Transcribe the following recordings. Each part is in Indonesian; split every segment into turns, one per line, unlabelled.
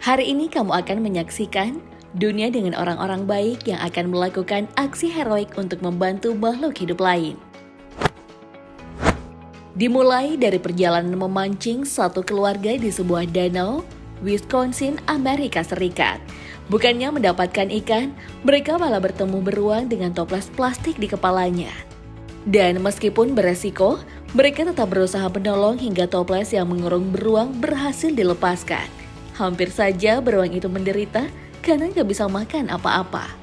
Hari ini kamu akan menyaksikan dunia dengan orang-orang baik yang akan melakukan aksi heroik untuk membantu makhluk hidup lain. Dimulai dari perjalanan memancing satu keluarga di sebuah danau, Wisconsin, Amerika Serikat. Bukannya mendapatkan ikan, mereka malah bertemu beruang dengan toples plastik di kepalanya. Dan meskipun beresiko, mereka tetap berusaha menolong hingga toples yang mengurung beruang berhasil dilepaskan. Hampir saja beruang itu menderita karena gak bisa makan apa-apa.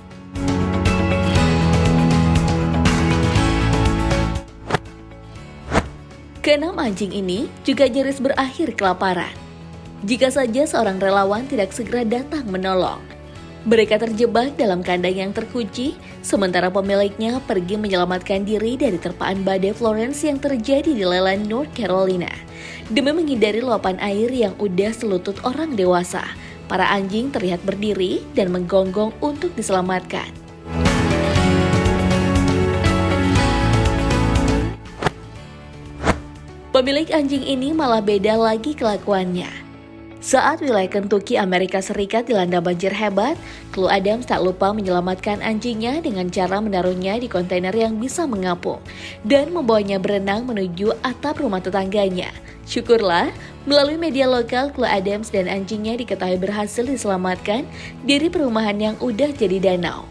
Keenam anjing ini juga nyaris berakhir kelaparan. Jika saja seorang relawan tidak segera datang menolong. Mereka terjebak dalam kandang yang terkunci, sementara pemiliknya pergi menyelamatkan diri dari terpaan badai Florence yang terjadi di Leland, North Carolina. Demi menghindari luapan air yang udah selutut orang dewasa, para anjing terlihat berdiri dan menggonggong untuk diselamatkan. Pemilik anjing ini malah beda lagi kelakuannya. Saat wilayah Kentucky, Amerika Serikat dilanda banjir hebat, Chloe Adams tak lupa menyelamatkan anjingnya dengan cara menaruhnya di kontainer yang bisa mengapung dan membawanya berenang menuju atap rumah tetangganya. Syukurlah, melalui media lokal, Chloe Adams dan anjingnya diketahui berhasil diselamatkan dari perumahan yang udah jadi danau.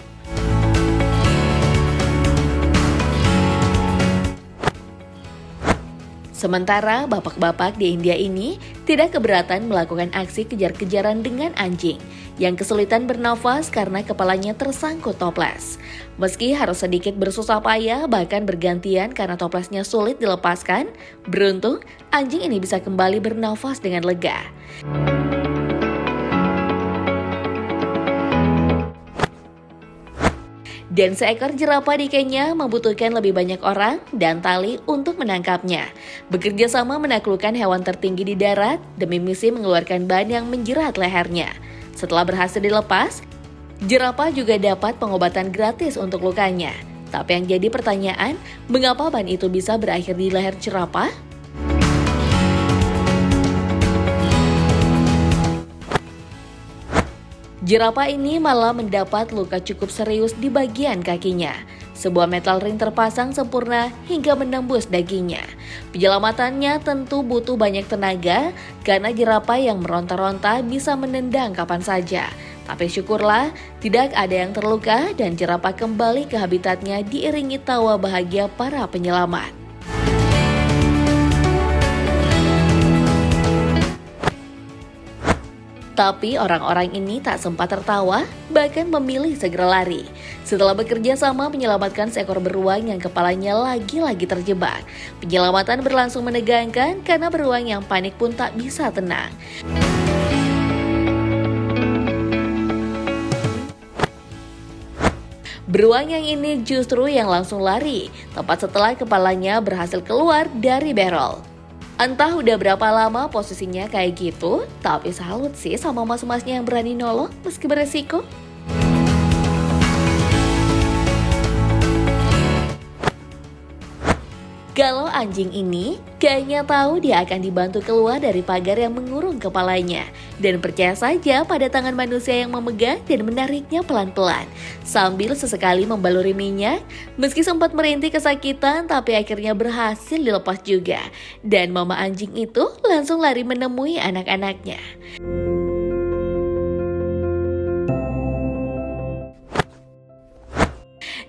Sementara bapak-bapak di India ini tidak keberatan melakukan aksi kejar-kejaran dengan anjing yang kesulitan bernafas karena kepalanya tersangkut toples. Meski harus sedikit bersusah payah bahkan bergantian karena toplesnya sulit dilepaskan, beruntung anjing ini bisa kembali bernafas dengan lega. Dan seekor jerapah di Kenya membutuhkan lebih banyak orang dan tali untuk menangkapnya. Bekerja sama menaklukkan hewan tertinggi di darat demi misi mengeluarkan ban yang menjerat lehernya. Setelah berhasil dilepas, jerapah juga dapat pengobatan gratis untuk lukanya. Tapi yang jadi pertanyaan, mengapa ban itu bisa berakhir di leher jerapah? Jerapah ini malah mendapat luka cukup serius di bagian kakinya. Sebuah metal ring terpasang sempurna hingga menembus dagingnya. Penyelamatannya tentu butuh banyak tenaga karena jerapah yang meronta-ronta bisa menendang kapan saja. Tapi syukurlah tidak ada yang terluka dan jerapah kembali ke habitatnya diiringi tawa bahagia para penyelamat. Tapi orang-orang ini tak sempat tertawa, bahkan memilih segera lari. Setelah bekerja sama menyelamatkan seekor beruang yang kepalanya lagi-lagi terjebak. Penyelamatan berlangsung menegangkan karena beruang yang panik pun tak bisa tenang. Beruang yang ini justru yang langsung lari, tepat setelah kepalanya berhasil keluar dari barrel. Entah udah berapa lama posisinya kayak gitu, tapi salut sih sama mas-masnya yang berani nolong meski beresiko. Kalau anjing ini, kayaknya tahu dia akan dibantu keluar dari pagar yang mengurung kepalanya. Dan percaya saja pada tangan manusia yang memegang dan menariknya pelan-pelan. Sambil sesekali membaluri minyak, meski sempat merintih kesakitan tapi akhirnya berhasil dilepas juga. Dan mama anjing itu langsung lari menemui anak-anaknya.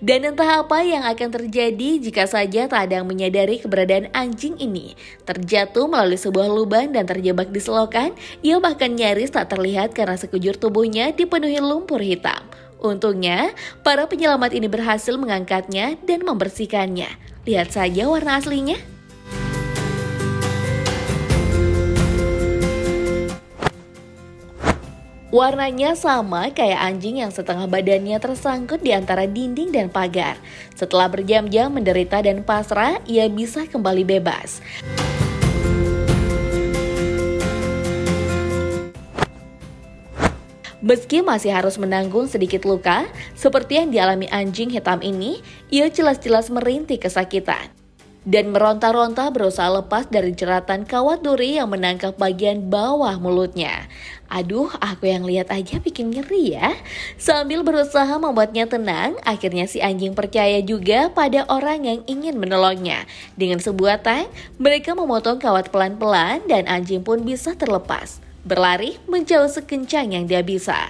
Dan entah apa yang akan terjadi jika saja tak ada yang menyadari keberadaan anjing ini. Terjatuh melalui sebuah lubang dan terjebak di selokan, ia bahkan nyaris tak terlihat karena sekujur tubuhnya dipenuhi lumpur hitam. Untungnya, para penyelamat ini berhasil mengangkatnya dan membersihkannya. Lihat saja warna aslinya. Warnanya sama kayak anjing yang setengah badannya tersangkut di antara dinding dan pagar. Setelah berjam-jam menderita dan pasrah, ia bisa kembali bebas. Meski masih harus menanggung sedikit luka, seperti yang dialami anjing hitam ini, ia jelas-jelas merintih kesakitan. dan meronta-ronta berusaha lepas dari jeratan kawat duri yang menangkap bagian bawah mulutnya. Aduh, aku yang lihat aja bikin ngeri ya. Sambil berusaha membuatnya tenang, akhirnya si anjing percaya juga pada orang yang ingin menolongnya. Dengan sebuah tang, mereka memotong kawat pelan-pelan dan anjing pun bisa terlepas. Berlari menjauh sekencang yang dia bisa.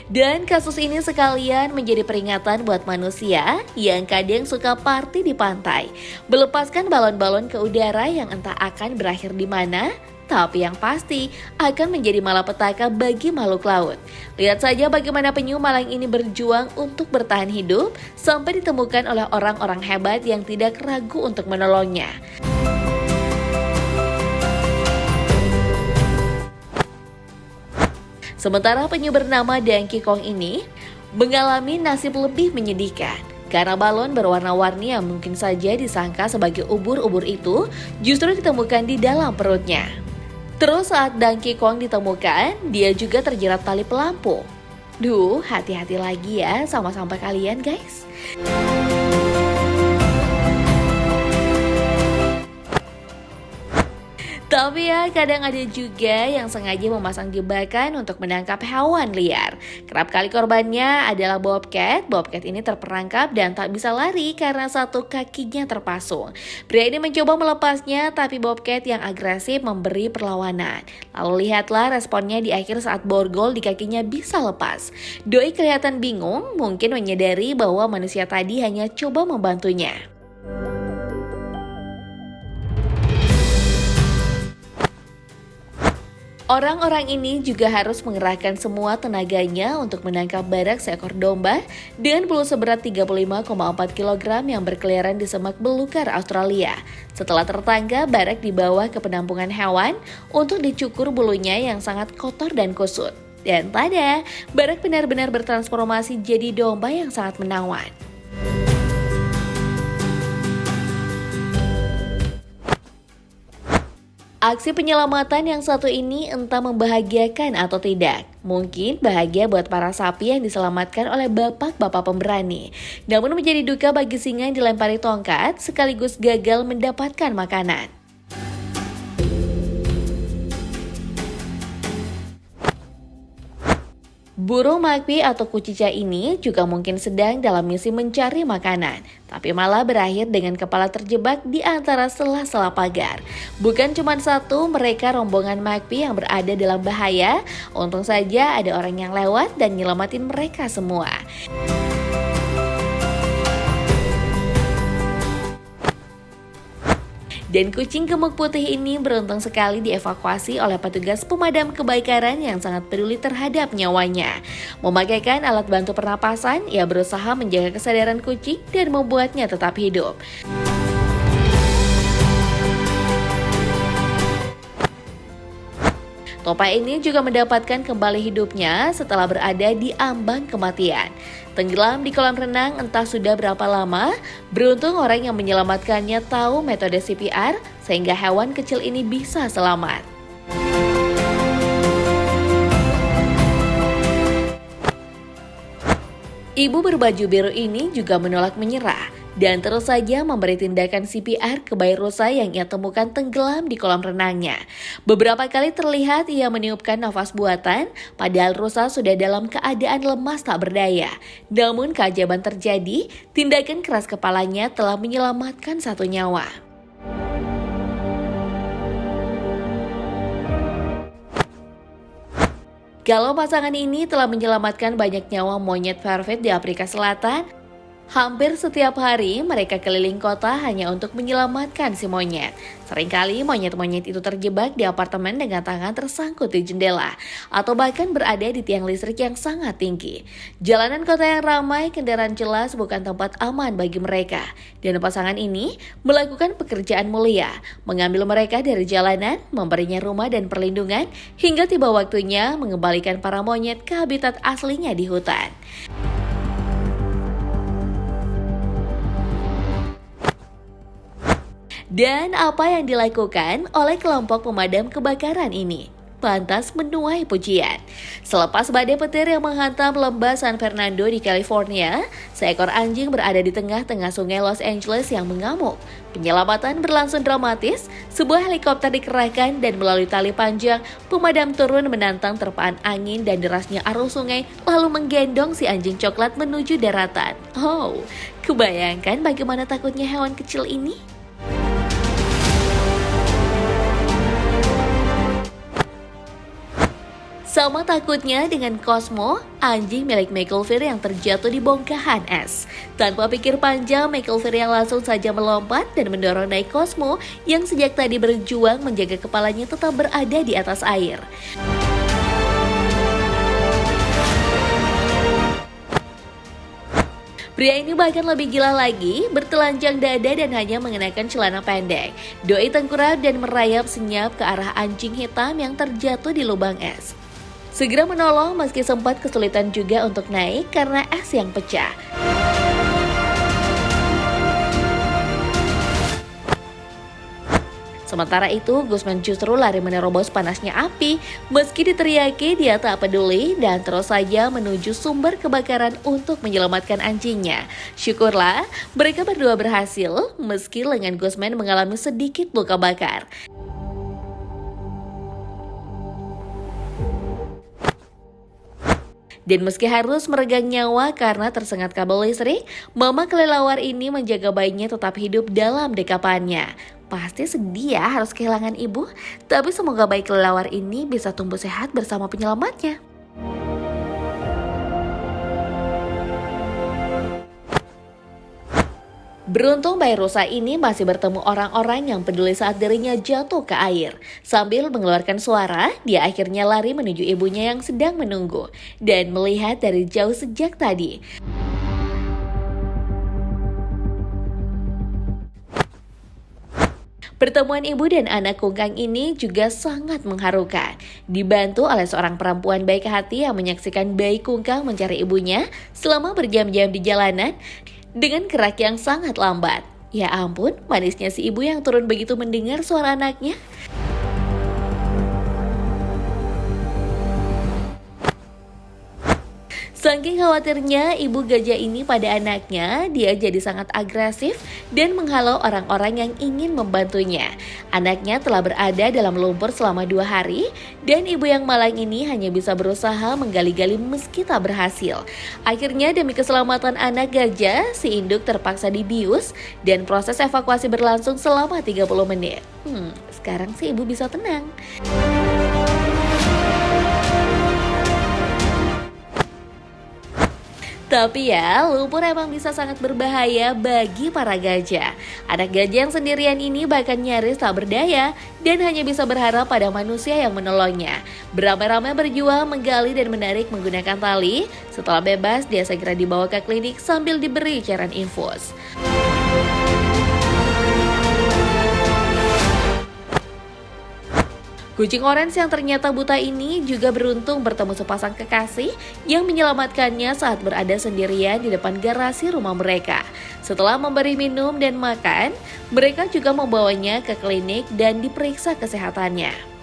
Dan kasus ini sekalian menjadi peringatan buat manusia yang kadang suka party di pantai. Melepaskan balon-balon ke udara yang entah akan berakhir di mana, tapi yang pasti akan menjadi malapetaka bagi makhluk laut. Lihat saja bagaimana penyu malang ini berjuang untuk bertahan hidup sampai ditemukan oleh orang-orang hebat yang tidak ragu untuk menolongnya. Sementara penyu bernama Donkey Kong ini mengalami nasib lebih menyedihkan. Karena balon berwarna-warni yang mungkin saja disangka sebagai ubur-ubur itu justru ditemukan di dalam perutnya. Terus saat Donkey Kong ditemukan, dia juga terjerat tali pelampung. Duh, hati-hati lagi ya sama sampah kalian guys. Tapi ya, kadang ada juga yang sengaja memasang jebakan untuk menangkap hewan liar. Kerap kali korbannya adalah bobcat. Bobcat ini terperangkap dan tak bisa lari karena satu kakinya terpasung. Pria ini mencoba melepasnya, tapi bobcat yang agresif memberi perlawanan. Lalu lihatlah responnya di akhir saat borgol di kakinya bisa lepas. Doi kelihatan bingung, mungkin menyadari bahwa manusia tadi hanya coba membantunya. Orang-orang ini juga harus mengerahkan semua tenaganya untuk menangkap barak seekor domba dengan bulu seberat 35,4 kg yang berkeliaran di semak belukar Australia. Setelah tertangkap, barak dibawa ke penampungan hewan untuk dicukur bulunya yang sangat kotor dan kusut. Dan tada, barak benar-benar bertransformasi jadi domba yang sangat menawan. Aksi penyelamatan yang satu ini entah membahagiakan atau tidak. Mungkin bahagia buat para sapi yang diselamatkan oleh bapak-bapak pemberani. Namun menjadi duka bagi singa yang dilempari tongkat sekaligus gagal mendapatkan makanan. Burung magpie atau kucica ini juga mungkin sedang dalam misi mencari makanan, tapi malah berakhir dengan kepala terjebak di antara sela-sela pagar. Bukan cuma satu, mereka rombongan magpie yang berada dalam bahaya. Untung saja ada orang yang lewat dan nyelamatin mereka semua. Dan kucing gemuk putih ini beruntung sekali dievakuasi oleh petugas pemadam kebakaran yang sangat peduli terhadap nyawanya. Memakaikan alat bantu pernapasan, ia berusaha menjaga kesadaran kucing dan membuatnya tetap hidup. Topai ini juga mendapatkan kembali hidupnya setelah berada di ambang kematian. Tenggelam di kolam renang entah sudah berapa lama, beruntung orang yang menyelamatkannya tahu metode CPR sehingga hewan kecil ini bisa selamat. Ibu berbaju biru ini juga menolak menyerah dan terus saja memberi tindakan CPR ke bayi rusa yang ia temukan tenggelam di kolam renangnya. Beberapa kali terlihat ia meniupkan nafas buatan, padahal rusa sudah dalam keadaan lemas tak berdaya. Namun keajaiban terjadi, tindakan keras kepalanya telah menyelamatkan satu nyawa. Kalau pasangan ini telah menyelamatkan banyak nyawa monyet vervet di Afrika Selatan, hampir setiap hari mereka keliling kota hanya untuk menyelamatkan si monyet. Seringkali monyet-monyet itu terjebak di apartemen dengan tangan tersangkut di jendela atau bahkan berada di tiang listrik yang sangat tinggi. Jalanan kota yang ramai, kendaraan jelas bukan tempat aman bagi mereka. Dan pasangan ini melakukan pekerjaan mulia, mengambil mereka dari jalanan, memberinya rumah dan perlindungan, hingga tiba waktunya mengembalikan para monyet ke habitat aslinya di hutan. Dan apa yang dilakukan oleh kelompok pemadam kebakaran ini? pantas menuai pujian. Selepas badai petir yang menghantam lembah San Fernando di California, seekor anjing berada di tengah-tengah sungai Los Angeles yang mengamuk. Penyelamatan berlangsung dramatis, sebuah helikopter dikerahkan dan melalui tali panjang, pemadam turun menantang terpaan angin dan derasnya arus sungai, lalu menggendong si anjing coklat menuju daratan. Oh, kebayangkan bagaimana takutnya hewan kecil ini? Sama takutnya dengan Cosmo, anjing milik McIlvaire yang terjatuh di bongkahan es. Tanpa pikir panjang, McIlvaire yang langsung saja melompat dan mendorong naik Cosmo yang sejak tadi berjuang menjaga kepalanya tetap berada di atas air. Pria ini bahkan lebih gila lagi, bertelanjang dada dan hanya mengenakan celana pendek. Doi tengkurap dan merayap senyap ke arah anjing hitam yang terjatuh di lubang es. Segera menolong meski sempat kesulitan juga untuk naik karena es yang pecah. Sementara itu, Guzman justru lari menerobos panasnya api. Meski diteriaki, dia tak peduli dan terus saja menuju sumber kebakaran untuk menyelamatkan anjingnya. Syukurlah, mereka berdua berhasil meski lengan Guzman mengalami sedikit luka bakar. Dan meski harus meregang nyawa karena tersengat kabel listrik, mama kelelawar ini menjaga bayinya tetap hidup dalam dekapannya. Pasti sedih ya harus kehilangan ibu, tapi semoga bayi kelelawar ini bisa tumbuh sehat bersama penyelamatnya. Beruntung bayi rusa ini masih bertemu orang-orang yang peduli saat dirinya jatuh ke air. Sambil mengeluarkan suara, dia akhirnya lari menuju ibunya yang sedang menunggu dan melihat dari jauh sejak tadi. Pertemuan ibu dan anak kungkang ini juga sangat mengharukan. Dibantu oleh seorang perempuan baik hati yang menyaksikan bayi kungkang mencari ibunya selama berjam-jam di jalanan dengan gerak yang sangat lambat. Ya ampun, manisnya si ibu yang turun begitu mendengar suara anaknya. Saking khawatirnya ibu gajah ini pada anaknya, dia jadi sangat agresif dan menghalau orang-orang yang ingin membantunya. Anaknya telah berada dalam lumpur selama 2 hari dan ibu yang malang ini hanya bisa berusaha menggali-gali meski tak berhasil. Akhirnya demi keselamatan anak gajah, si induk terpaksa dibius dan proses evakuasi berlangsung selama 30 menit. Sekarang si ibu bisa tenang. Tapi ya, lumpur emang bisa sangat berbahaya bagi para gajah. Anak gajah yang sendirian ini bahkan nyaris tak berdaya dan hanya bisa berharap pada manusia yang menolongnya. Beramai-ramai berjuang menggali dan menarik menggunakan tali. Setelah bebas, dia segera dibawa ke klinik sambil diberi cairan infus. Kucing orange yang ternyata buta ini juga beruntung bertemu sepasang kekasih yang menyelamatkannya saat berada sendirian di depan garasi rumah mereka. Setelah memberi minum dan makan, mereka juga membawanya ke klinik dan diperiksa kesehatannya.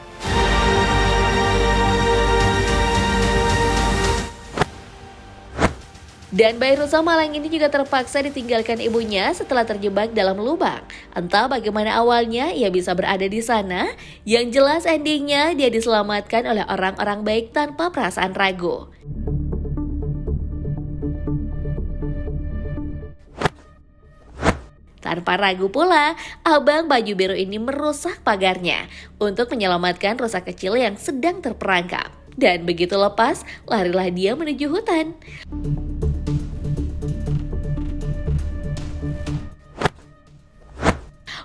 Dan bayi rusa malang ini juga terpaksa ditinggalkan ibunya setelah terjebak dalam lubang. Entah bagaimana awalnya ia bisa berada di sana, yang jelas endingnya dia diselamatkan oleh orang-orang baik tanpa perasaan ragu. Tanpa ragu pula, abang baju biru ini merusak pagarnya untuk menyelamatkan rusa kecil yang sedang terperangkap. Dan begitu lepas, larilah dia menuju hutan.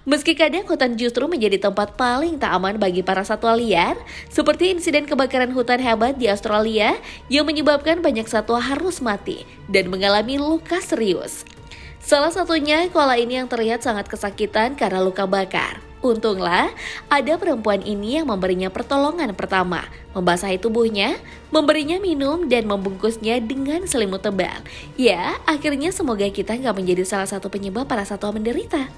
Meski kadang hutan justru menjadi tempat paling tak aman bagi para satwa liar, seperti insiden kebakaran hutan hebat di Australia yang menyebabkan banyak satwa harus mati dan mengalami luka serius. Salah satunya koala ini yang terlihat sangat kesakitan karena luka bakar. Untunglah, ada perempuan ini yang memberinya pertolongan pertama, membasahi tubuhnya, memberinya minum, dan membungkusnya dengan selimut tebal. Ya, akhirnya semoga kita nggak menjadi salah satu penyebab para satwa menderita.